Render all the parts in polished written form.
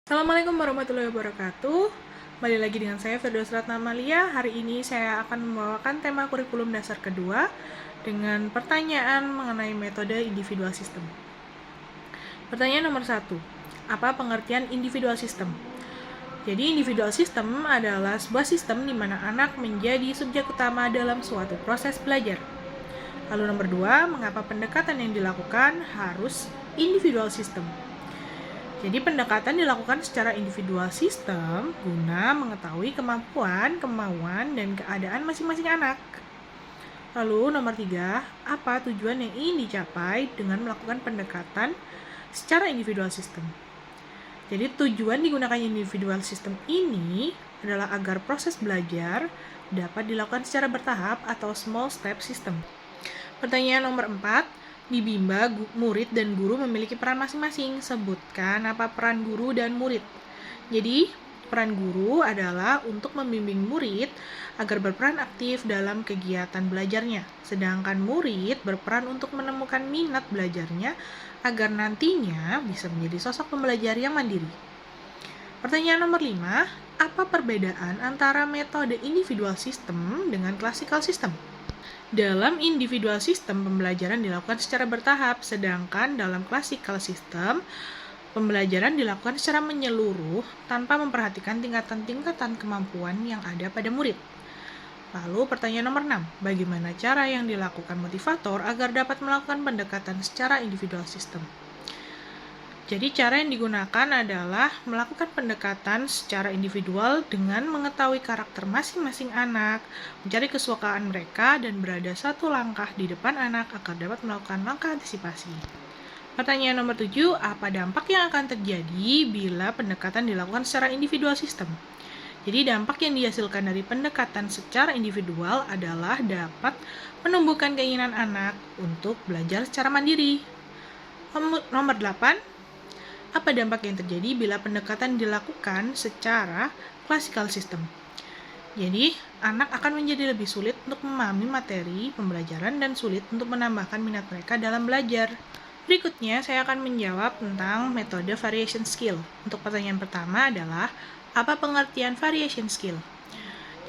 Assalamualaikum warahmatullahi wabarakatuh. Kembali lagi dengan saya Firdaus Ratnamalia. Hari ini saya akan membawakan tema kurikulum dasar kedua dengan pertanyaan mengenai metode individual system. Pertanyaan nomor 1. Apa pengertian individual system? Jadi individual system adalah sebuah sistem di mana anak menjadi subjek utama dalam suatu proses belajar. Lalu nomor 2, mengapa pendekatan yang dilakukan harus individual system? Jadi pendekatan dilakukan secara individual sistem guna mengetahui kemampuan, kemauan, dan keadaan masing-masing anak. Lalu nomor 3, apa tujuan yang ingin dicapai dengan melakukan pendekatan secara individual system? Jadi tujuan digunakan individual system ini adalah agar proses belajar dapat dilakukan secara bertahap atau small step system. Pertanyaan nomor 4, di Bimba, murid dan guru memiliki peran masing-masing. Sebutkan apa peran guru dan murid. Jadi, peran guru adalah untuk membimbing murid agar berperan aktif dalam kegiatan belajarnya. Sedangkan murid berperan untuk menemukan minat belajarnya agar nantinya bisa menjadi sosok pembelajar yang mandiri. Pertanyaan nomor 5, apa perbedaan antara metode individual system dengan classical system? Dalam individual system, pembelajaran dilakukan secara bertahap, sedangkan dalam classical system, pembelajaran dilakukan secara menyeluruh tanpa memperhatikan tingkatan-tingkatan kemampuan yang ada pada murid. Lalu pertanyaan nomor 6, bagaimana cara yang dilakukan motivator agar dapat melakukan pendekatan secara individual system? Jadi cara yang digunakan adalah melakukan pendekatan secara individual dengan mengetahui karakter masing-masing anak, mencari kesukaan mereka, dan berada satu langkah di depan anak agar dapat melakukan langkah antisipasi. Pertanyaan nomor 7, apa dampak yang akan terjadi bila pendekatan dilakukan secara individual system? Jadi dampak yang dihasilkan dari pendekatan secara individual adalah dapat menumbuhkan keinginan anak untuk belajar secara mandiri. Nomor 8, apa dampak yang terjadi bila pendekatan dilakukan secara classical system? Jadi, anak akan menjadi lebih sulit untuk memahami materi pembelajaran dan sulit untuk menambahkan minat mereka dalam belajar. Berikutnya, saya akan menjawab tentang metode variation skill. Untuk pertanyaan pertama adalah, apa pengertian variation skill?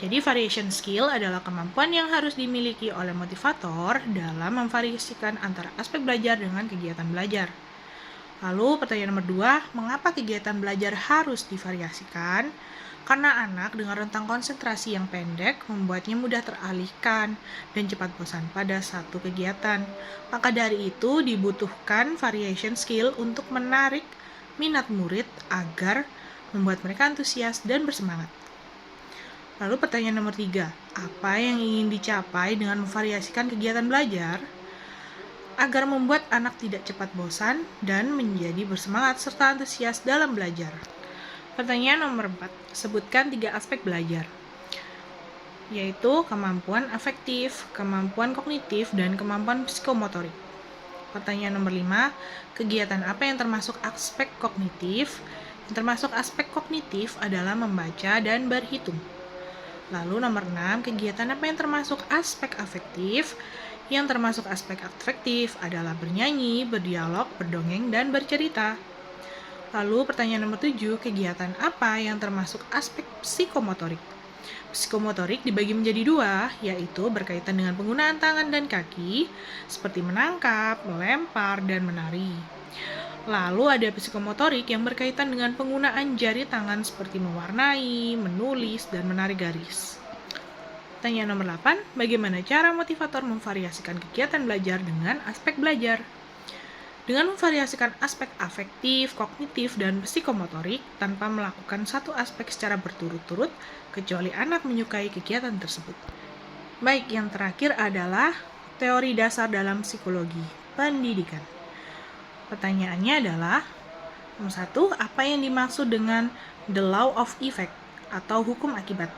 Jadi, variation skill adalah kemampuan yang harus dimiliki oleh motivator dalam memvariasikan antara aspek belajar dengan kegiatan belajar. Lalu pertanyaan nomor 2, mengapa kegiatan belajar harus divariasikan? Karena anak dengan rentang konsentrasi yang pendek membuatnya mudah teralihkan dan cepat bosan pada satu kegiatan. Maka dari itu dibutuhkan variation skill untuk menarik minat murid agar membuat mereka antusias dan bersemangat. Lalu pertanyaan nomor 3, apa yang ingin dicapai dengan memvariasikan kegiatan belajar? Agar membuat anak tidak cepat bosan dan menjadi bersemangat serta antusias dalam belajar. Pertanyaan nomor 4, sebutkan 3 aspek belajar, yaitu kemampuan afektif, kemampuan kognitif, dan kemampuan psikomotorik. Pertanyaan nomor 5, kegiatan apa yang termasuk aspek kognitif? Yang termasuk aspek kognitif adalah membaca dan berhitung. Lalu nomor 6, kegiatan apa yang termasuk aspek afektif? Yang termasuk aspek afektif adalah bernyanyi, berdialog, berdongeng, dan bercerita. Lalu pertanyaan nomor 7, kegiatan apa yang termasuk aspek psikomotorik? Psikomotorik dibagi menjadi 2, yaitu berkaitan dengan penggunaan tangan dan kaki, seperti menangkap, melempar, dan menari. Lalu ada psikomotorik yang berkaitan dengan penggunaan jari tangan seperti mewarnai, menulis, dan menarik garis. Pertanyaan nomor 8, bagaimana cara motivator memvariasikan kegiatan belajar dengan aspek belajar? Dengan memvariasikan aspek afektif, kognitif, dan psikomotorik tanpa melakukan satu aspek secara berturut-turut, kecuali anak menyukai kegiatan tersebut. Baik, yang terakhir adalah teori dasar dalam psikologi pendidikan. Pertanyaannya adalah, nomor 1, apa yang dimaksud dengan the law of effect atau hukum akibat?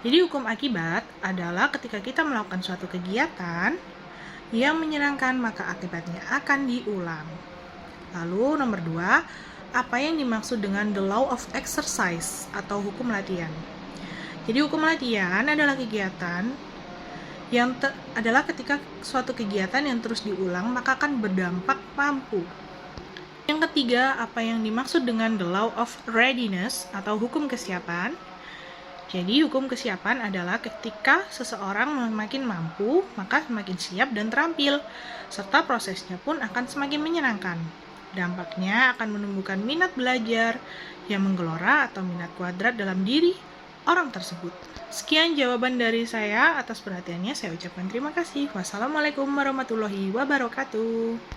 Jadi hukum akibat adalah ketika kita melakukan suatu kegiatan yang menyenangkan maka akibatnya akan diulang. Lalu nomor 2, apa yang dimaksud dengan the law of exercise atau hukum latihan? Jadi hukum latihan adalah kegiatan yang adalah ketika suatu kegiatan yang terus diulang maka akan berdampak mampu. Yang ketiga, apa yang dimaksud dengan the law of readiness atau hukum kesiapan? Jadi, hukum kesiapan adalah ketika seseorang semakin mampu, maka semakin siap dan terampil, serta prosesnya pun akan semakin menyenangkan. Dampaknya akan menumbuhkan minat belajar yang menggelora atau minat kuadrat dalam diri orang tersebut. Sekian jawaban dari saya. Atas perhatiannya saya ucapkan terima kasih. Wassalamualaikum warahmatullahi wabarakatuh.